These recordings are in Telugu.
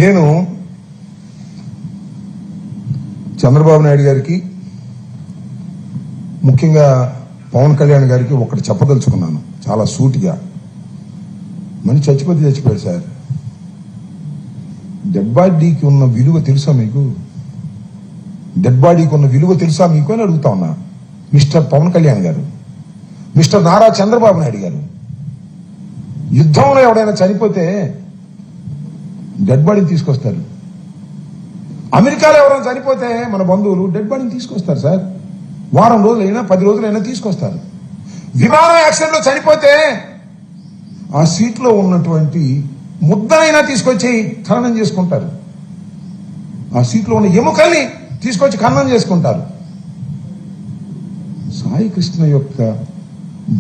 నేను చంద్రబాబు నాయుడు గారికి, ముఖ్యంగా పవన్ కళ్యాణ్ గారికి ఒకటి చెప్పదలుచుకున్నాను చాలా సూటిగా. మనిషి చచ్చిపోయాడు సార్. డెడ్ బాడీకి ఉన్న విలువ తెలుసా మీకు? డెడ్ బాడీకి ఉన్న విలువ తెలుసా మీకు అని అడుగుతా ఉన్నా. మిస్టర్ పవన్ కళ్యాణ్ గారు, మిస్టర్ నారా చంద్రబాబు నాయుడు గారు, యుద్ధంలో ఎవడైనా చనిపోతే డెడ్ బాడీని తీసుకొస్తారు. అమెరికాలో ఎవరైనా చనిపోతే మన బంధువులు డెడ్ బాడీని తీసుకొస్తారు సార్. వారం రోజులైనా 10 రోజులైనా తీసుకొస్తారు. విమానం యాక్సిడెంట్లో చనిపోతే ఆ సీట్లో ఉన్నటువంటి ముద్దనైనా తీసుకొచ్చి ఖననం చేసుకుంటారు. ఆ సీట్లో ఉన్న ఎముకల్ని తీసుకొచ్చి ఖననం చేసుకుంటారు. సాయి కృష్ణ యొక్క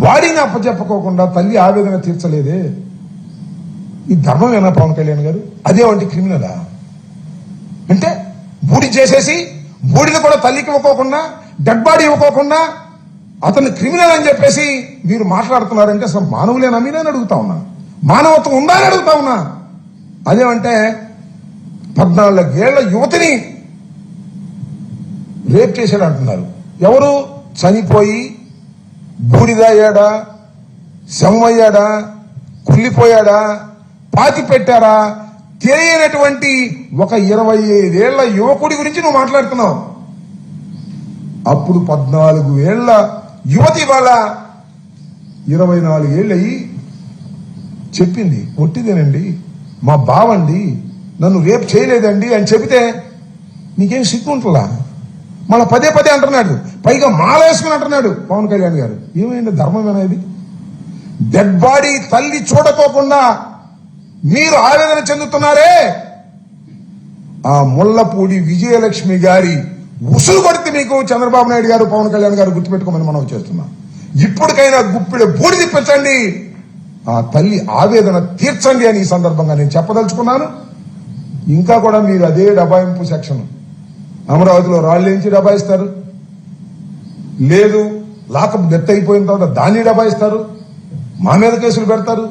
బాడీని అప్పచెప్పకోకుండా తల్లి ఆవేదన తీర్చలేదే, ఈ ధర్మమేనా పవన్ కళ్యాణ్ గారు? అదే వంటి క్రిమినలా? అంటే బూడి చేసేసి బూడిని కూడా తల్లికి ఇవ్వకోకుండా, డెడ్ బాడీ ఇవ్వకోకుండా అతను క్రిమినల్ అని చెప్పేసి మీరు మాట్లాడుతున్నారంటే అసలు మానవులేనా మీరని అడుగుతా ఉన్నా. మానవత్వం ఉందా అని అడుగుతా ఉన్నా. అదేమంటే 14 ఏళ్ల యువతిని రేప్ చేశాడు అంటున్నారు. ఎవరు? చనిపోయి బూడిదయ్యాడా, శవమయ్యాడా, కుళ్ళిపోయాడా, పాతి పెట్టారా తెలియనటువంటి ఒక 25 ఏళ్ల యువకుడి గురించి నువ్వు మాట్లాడుతున్నావు. అప్పుడు 14 ఏళ్ల యువతి వాళ్ళ 24 ఏళ్ళయి చెప్పింది, ఒట్టిదేనండి, మా బావండి, నన్ను రేపు చేయలేదండి అని చెబితే నీకేం సిగ్గు ఉంటుందా? మళ్ళీ పదే అంటున్నాడు, పైగా మాలేసుకుని అంటున్నాడు పవన్ కళ్యాణ్ గారు. ఏమైంది ధర్మం అనేది? డెడ్ బాడీ తల్లి చూడకోకుండా మీరు ఆవేదన చెందుతున్నారే, ఆ ముళ్లపూడి విజయలక్ష్మి గారి ఉసురు కొడితే మీకు చంద్రబాబు నాయుడు గారు, పవన్ కళ్యాణ్ గారు గుర్తుపెట్టుకోమని మనం చేస్తున్నాం. ఇప్పటికైనా గుప్పిడి బూడి తిప్పించండి, ఆ తల్లి ఆవేదన తీర్చండి అని ఈ సందర్భంగా నేను చెప్పదలుచుకున్నాను. ఇంకా కూడా మీరు అదే డబాయింపు సెక్షన్, అమరావతిలో రాళ్లేంచి డబాయిస్తారు, లేదు లాకప్ డెత్ అయిపోయిన తర్వాత దాన్ని డబాయిస్తారు, మా మీద కేసులు పెడతారు.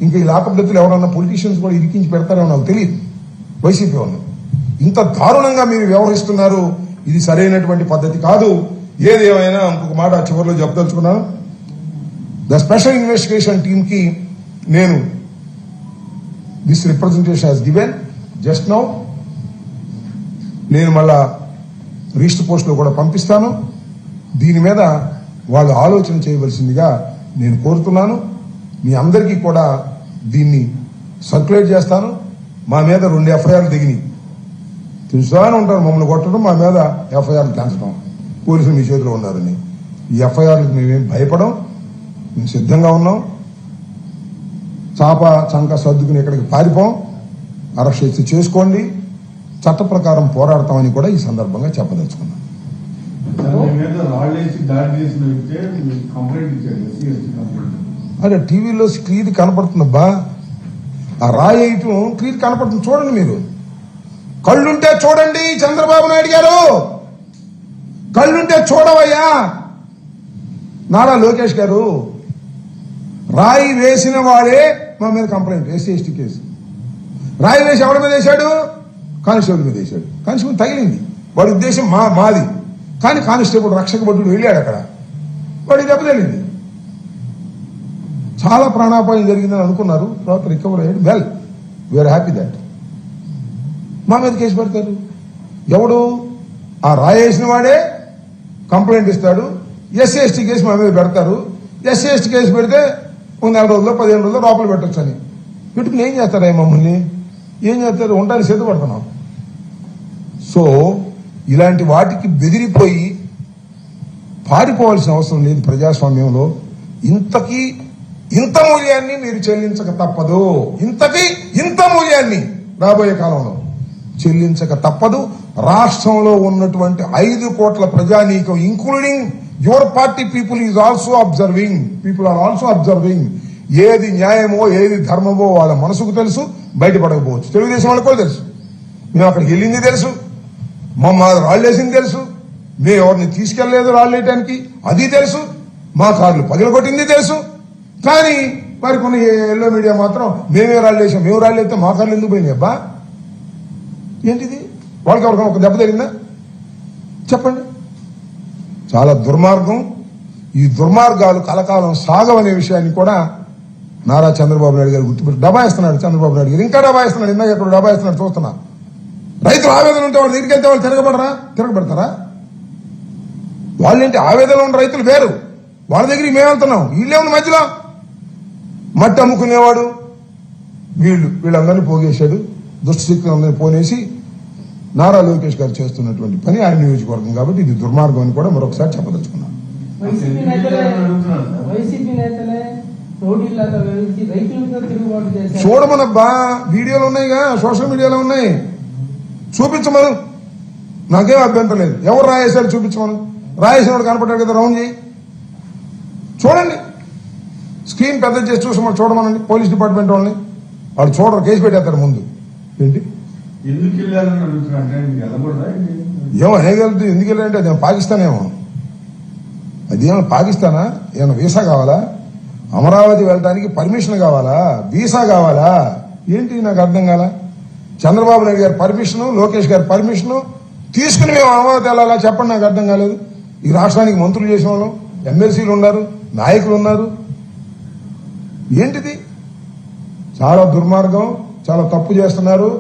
ఇంకా ఈ లాకప్ డెత్తులు ఎవరన్నా పొలిటీషియన్స్ కూడా ఇరికించి పెడతారో నాకు తెలియదు. వైసీపీ వాళ్ళు ఇంత దారుణంగా మీరు వ్యవహరిస్తున్నారు, ఇది సరైనటువంటి పద్ధతి కాదు. ఏది ఏమైనా ఇంకొక మాట చివరిలో చెప్పదలుచుకున్నాను. ద స్పెషల్ ఇన్వెస్టిగేషన్ టీమ్ కి నేను this representation has given just now. నేను మళ్ళా రిజిస్టర్ పోస్ట్ లో కూడా పంపిస్తాను. దీని మీద వాళ్ళు ఆలోచన చేయవలసిందిగా నేను కోరుతున్నాను. మీ అందరికీ కూడా దీన్ని సర్క్యులేట్ చేస్తాను. మా మీద 2 ఎఫ్ఐఆర్లు దిగినాయి. తెలుసానే ఉంటారు మమ్మల్ని కొట్టడం, మా మీద ఎఫ్ఐఆర్లు తెంచడం, పోలీసులు మీ చేతిలో ఉన్నారని. ఈ ఎఫ్ఐఆర్లకు మేమేం భయపడం, మేము సిద్ధంగా ఉన్నాం. చాప చంక సర్దుకుని ఇక్కడికి పారిపోం. అరెస్ట్ చేసి చేసుకోండి, చట్ట ప్రకారం పోరాడతామని కూడా ఈ సందర్భంగా చెప్పదలుచుకున్నాం. అదే టీవీలో క్లియర్ కనపడుతుందబ్బా, ఆ రాయటం క్లియర్ కనపడుతుంది. చూడండి, మీరు కళ్ళుంటే చూడండి. చంద్రబాబు నాయుడు గారు కళ్ళుంటే చూడవయ్యా. నారా లోకేష్ గారు, రాయి వేసిన వాడే మా మీద కంప్లైంట్, SC/ST కేసు. రాయి వేసి ఎవరి మీద వేశాడు? కానిస్టేబుల్ మీద వేశాడు. కానిస్టేబుల్ తగిలింది, వాడి ఉద్దేశం మాది. కానీ కానిస్టేబుల్ రక్షక భటుడు వెళ్ళాడు అక్కడ, వాడి దెబ్బ తగిలింది. చాలా ప్రాణాపాయం జరిగిందని అనుకున్నారు, తర్వాత రికవర్ అయ్యాడు. Well, we are happy that. మా మీద కేసు పెడతారు. ఎవడు? ఆ రాయేసిన వాడే కంప్లైంట్ ఇస్తాడు. SC/ST కేసు మా మీద పెడతారు. SC/ST కేసు పెడితే 1 నెల రోజుల్లో 15 రోజుల్లో లోపల పెట్టచ్చు అని పెట్టుకుని ఏం చేస్తారా? మమ్మల్ని ఏం చేస్తారు? ఉండడానికి సిద్ధపడుతున్నాం. సో ఇలాంటి వాటికి బెదిరిపోయి పారిపోవాల్సిన అవసరం లేదు ప్రజాస్వామ్యంలో. ఇంత మూల్యాన్ని మీరు చెల్లించక తప్పదు. ఇంత మూల్యాన్ని రాబోయే కాలంలో చెల్లించక తప్పదు. రాష్ట్రంలో ఉన్నటువంటి 5 కోట్ల ప్రజానీకం, including your party people is also observing. People are also observing. ఏది న్యాయమో ఏది ధర్మమో వాళ్ళ మనసుకు తెలుసు, బయటపడకపోవచ్చు. తెలుగుదేశం వాళ్ళకి కూడా తెలుసు. మేము అక్కడికి వెళ్ళింది తెలుసు, మా రాళ్ళేసింది తెలుసు, మేము ఎవరిని తీసుకెళ్లలేదు రాళ్ళేయటానికి అది తెలుసు, మా కార్లు పగిలగొట్టింది తెలుసు. కానీ మరి కొన్ని ఎల్లో మీడియా మాత్రం మేమే రాళ్ళేసాం, మేము రాళ్ళైతే మా కార్లు ఎందుకు పోయినాయి అబ్బా? ఏంటిది? వాళ్ళకి ఎవరికైనా ఒక దెబ్బ తగిలిందా చెప్పండి? చాలా దుర్మార్గం. ఈ దుర్మార్గాలు కలకాలం సాగవనే విషయాన్ని కూడా నారా చంద్రబాబు నాయుడు గారు గుర్తుపెట్టి డబాయిస్తున్నాడు. చంద్రబాబు నాయుడు గారు ఇంకా డబాయిస్తున్నాడు. ఇందాక ఎక్కడ డబాయిస్తున్నాడు చూస్తున్నా. రైతులు ఆవేదన ఉంటే వాళ్ళు దగ్గరికి వెళ్తే వాళ్ళు తిరగబెడతారా? వాళ్ళేంటి ఆవేదనలో ఉన్న రైతులు వేరు, వాళ్ళ దగ్గరికి మేము వెళ్తున్నాం. వీళ్ళే ఉంది మధ్యలో మట్టి అమ్ముకునేవాడు. వీళ్ళందరినీ పోగేశాడు. దుష్టశక్తులు అందరినీ పోనేసి నారా లోకేష్ గారు చేస్తున్నటువంటి పని ఆయన నియోజకవర్గం కాబట్టి ఇది దుర్మార్గం అని కూడా మరొకసారి చెప్పదలుచుకున్నాను. చూడమనబ్బా, వీడియోలు ఉన్నాయిగా, సోషల్ మీడియాలో ఉన్నాయి, చూపించమను. నాకేం అభ్యంతరం లేదు. ఎవరు రాయేశారు చూపించమను. రాయేసిన వాడు కనపడ్డాడు కదా, రౌండ్ చేయి చూడండి. స్క్రీన్ పెద్ద చేసి చూసి చూడమనండి పోలీస్ డిపార్ట్మెంట్ వాళ్ళని. వాళ్ళు చూడరు, కేసు పెట్టేస్తారు ముందు. ఏంటి ఏమో అనేగలుగుతుంది. ఎందుకు వెళ్ళారంటే అది పాకిస్తాన్ ఏమో. అది ఏమో పాకిస్తానా? ఏమన్నా వీసా కావాలా? అమరావతి వెళ్ళడానికి పర్మిషన్ కావాలా? వీసా కావాలా? ఏంటి నాకు అర్థం కాల. చంద్రబాబు నాయుడు గారి పర్మిషను, లోకేష్ గారి పర్మిషను తీసుకుని మేము అమరావతి వెళ్ళాలా చెప్పండి, నాకు అర్థం కాలేదు. ఈ రాష్ట్రానికి మంత్రులు చేసిన వాళ్ళు, ఎమ్మెల్సీలు ఉన్నారు, నాయకులు ఉన్నారు. ఏంటిది? చాలా దుర్మార్గం, చాలా తప్పు చేస్తున్నారు,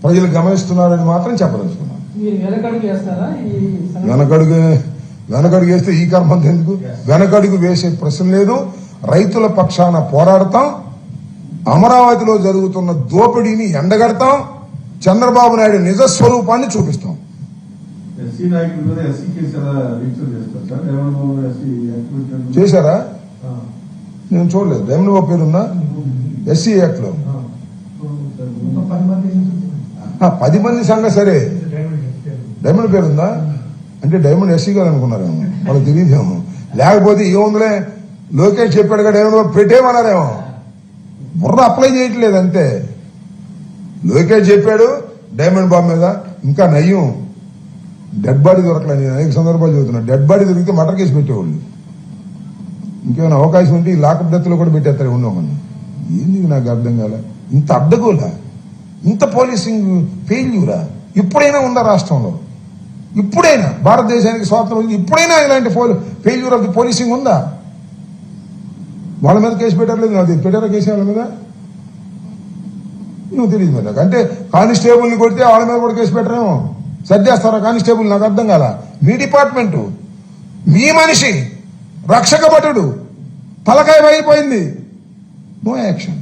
ప్రజలు గమనిస్తున్నారని మాత్రం చెప్పదలుచుకున్నాను. వెనకడుగు వేస్తే ఈ కర్మంత ఎందుకు? వెనకడుగు వేసే ప్రశ్న లేదు. రైతుల పక్షాన పోరాడతాం. అమరావతిలో జరుగుతున్న దోపిడీని ఎండగడతాం. చంద్రబాబు నాయుడు నిజ స్వరూపాన్ని చూపిస్తాం. చేశారా? నేను చూడలేదు. డైమండ్ పేరుందా ఎస్సీ యాక్ట్ లో? 10 మంది సంగతి సరే, డైమండ్ పేరుందా? అంటే డైమండ్ ఎస్సీ గారు అనుకున్నారేమో, వాళ్ళకి తెలియదేమో. లేకపోతే ఏముందిలే, లోకేష్ చెప్పాడు కదా డైమండ్ పెట్టేమన్నారేమో. బుర్ర అప్లై చేయట్లేదు అంతే. లోకేష్ చెప్పాడు డైమండ్ బాంబు మీద. ఇంకా నయ్యం, డెడ్ బాడీ దొరకలే. నేను అనేక సందర్భాలు చెబుతున్నా, డెడ్ బాడీ దొరికితే మర్డర్ కేసు పెట్టేవాళ్ళు. ఇంకేమైనా అవకాశం ఉంటే ఈ లాకప్ డెత్ లో కూడా పెట్టేస్తారు. ఉన్నామని ఏంది నాకు అర్థం కాలే. ఇంత అడ్డగోలా, ఇంత పోలీసింగ్ ఫెయిల్యూరా ఇప్పుడైనా ఉందా రాష్ట్రంలో? ఇప్పుడైనా భారతదేశానికి స్వాతంత్రం ఇప్పుడైనా ఇలాంటి ఫెయిల్యూర్ ఆఫ్ ది పోలీసింగ్ ఉందా? వాళ్ళ మీద కేసు పెట్టలేదు. అది పెట్టారా కేసు వాళ్ళ మీద? నువ్వు తెలియదు మరి నాకు. అంటే కానిస్టేబుల్ని కొడితే వాళ్ళ మీద కూడా కేసు పెట్టరేమో, సర్దేస్తారా కానిస్టేబుల్? నాకు అర్థం కాల. మీ డిపార్ట్మెంటు, మీ మనిషి, రక్షక భటుడు తలకాయ అయిపోయింది, నో యాక్షన్.